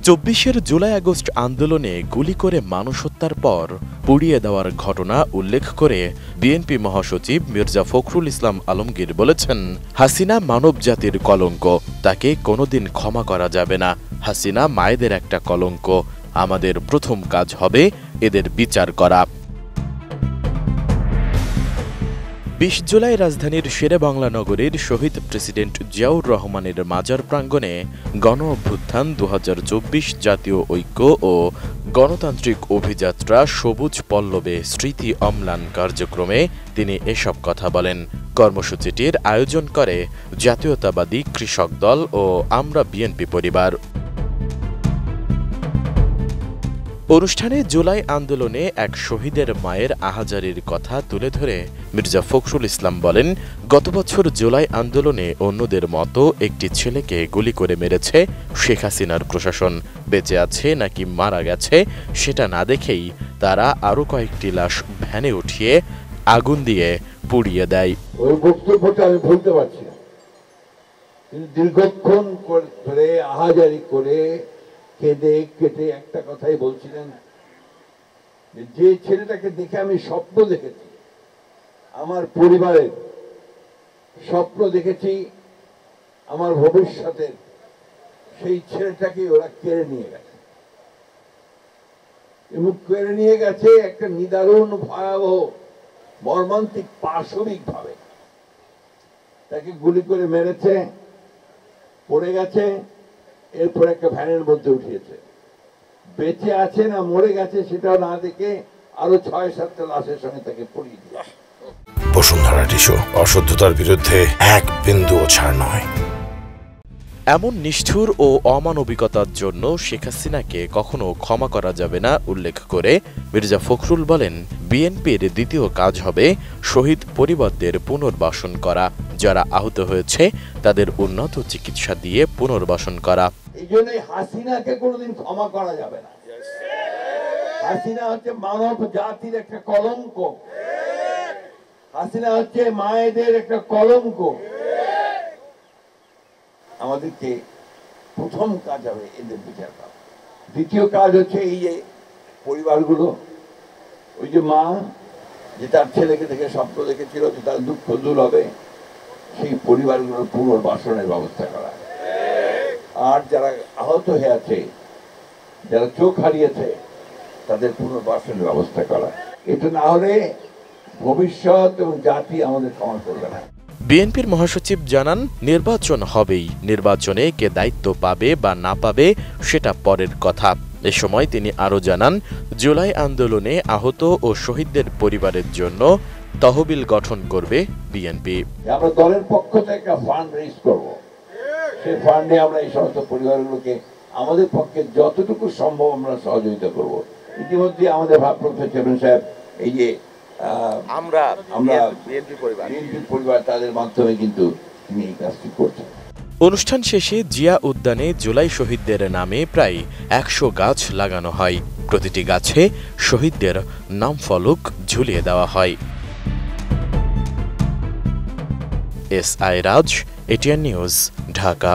২৪ July August আন্দোলনে গুলি করে মানুষ হত্যার পর পুড়িয়ে দেওয়ার ঘটনা উল্লেখ করে বিএনপি মহাসচিব মির্জা ফখরুল ইসলাম আলমগীর বলেছেন, হাসিনা মানবজাতির কলঙ্ক, তাকে কোনোদিন ক্ষমা করা যাবে না। হাসিনা মায়েদের একটা কলঙ্ক, আমাদের প্রথম কাজ হবে এদের বিচার করা। ২০ জুলাই রাজধানীর শেরেবাংলা নগরীর শহীদ প্রেসিডেন্ট জিয়াউর রহমানের মাজার প্রাঙ্গণে গণ অভ্যুত্থান ২০২৪ জাতীয় ঐক্য ও গণতান্ত্রিক অভিযাত্রা সবুজ পল্লবে স্মৃতি অম্লান কার্যক্রমে তিনি এসব কথা বলেন। কর্মসূচিটির আয়োজন করে জাতীয়তাবাদী কৃষক দল ও আমরা বিএনপি পরিবার। অনুষ্ঠানে জুলাই আন্দোলনে এক শহীদের মায়ের আহাজারির কথা তুলে ধরে মির্জা ফখরুল ইসলাম বলেন, গত বছর জুলাই আন্দোলনে অন্যদের মতো একটি ছেলেকে গুলি করে মেরেছে শেখ হাসিনার প্রশাসন। বেঁচে আছে নাকি মারা গেছে সেটা না দেখেই তারা আরও কয়েকটি লাশ ভ্যানে উঠিয়ে আগুন দিয়ে পুড়িয়ে দেয়। ওই বক্তব্যটা আমি ভুলতে পারছি না, কিন্তু দীর্ঘক্ষণ ধরে আহাজারি করে কেঁদে কেটে একটা কথাই বলছিলেন যে ছেলেটাকে দেখে আমি স্বপ্ন দেখেছি, আমার পরিবারের স্বপ্ন দেখেছি, আমার ভবিষ্যতের সেই ছেলেটাকে ওরা কেড়ে নিয়ে গেছে এবং কেড়ে নিয়ে গেছে একটা নিদারুণ ভয়াবহ মর্মান্তিক পাশবিক ভাবে। তাকে গুলি করে মেরেছে, পড়ে গেছে, এরপর একটা ভ্যানের মধ্যে উঠিয়েছে। বেঁচে আছে না মরে গেছে সেটাও না দেখে আরো ৬-৭টা লাশের সঙ্গে তাকে পড়িয়ে দিয়েছে। বসুন্ধরা টিস্যু, অশুদ্ধতার বিরুদ্ধে এক বিন্দুও ছাড় নয়। এমন নিষ্ঠুর ও অমানবিকতার জন্য শেখ হাসিনাকে কখনো ক্ষমা করা যাবে না উল্লেখ করে মির্জা ফখরুল বলেন, বিএনপির দ্বিতীয় কাজ হবে শহীদ পরিবারদের পুনর্বাসন করা, যারা আহত হয়েছে তাদের উন্নত চিকিৎসা দিয়ে পুনর্বাসন করা। এই জন্যই হাসিনাকে কোনোদিন ক্ষমা করা যাবে না। হাসিনা হচ্ছে মানব জাতির একটা কলঙ্ক, হাসিনা হচ্ছে মায়েদের একটা কলঙ্ক। আমাদেরকে প্রথম কাজ হবে এদের বিচার করা। দ্বিতীয় কাজ হচ্ছে এই যে পরিবারগুলো, ওই যে মা যে তার ছেলেকে দেখে স্বপ্ন দেখেছিল যে তার দুঃখ দূর হবে, সেই পরিবারগুলোর পুনর্বাসনের ব্যবস্থা করা। আর যারা আহত হয়ে আছে, যারা চোখ হারিয়েছে, তাদের পুনর্বাসনের ব্যবস্থা করা। এটা না হলে ভবিষ্যৎ এবং জাতি আমাদের ক্ষমা করবে না। বিএনপির মহাসচিব জানান, নির্বাচন হবেই, নির্বাচনে কে দায়িত্ব পাবে বা না পাবে সেটা পরের কথা। এ সময় তিনি আরও জানান, জুলাই আন্দোলনে আহত ও শহীদদের পরিবারের জন্য তহবিল গঠন করবে বিএনপি। আমরা দলের পক্ষ থেকে একটা ফান্ড রেজ করব, সেই ফান্ডে আমরা এই সমস্ত পরিবারগুলোকে আমাদের পক্ষে যতটুকু সম্ভব আমরা সহযোগিতা করব। ইতিমধ্যে আমাদের ভারপ্রাপ্ত চেয়ারম্যান সাহেব এই যে আমরা বিএনপি পরিবার তাদের মাধ্যমে কিন্তু তিনি এই কাজটি করছেন। অনুষ্ঠান শেষে জিয়া উদ্যানে জুলাই শহীদদের নামে প্রায় ১০০ গাছ লাগানো হয়। প্রতিটি গাছে শহীদদের নাম ফলক ঝুলিয়ে দেওয়া হয়। S I Raj, ATN news, Dhaka.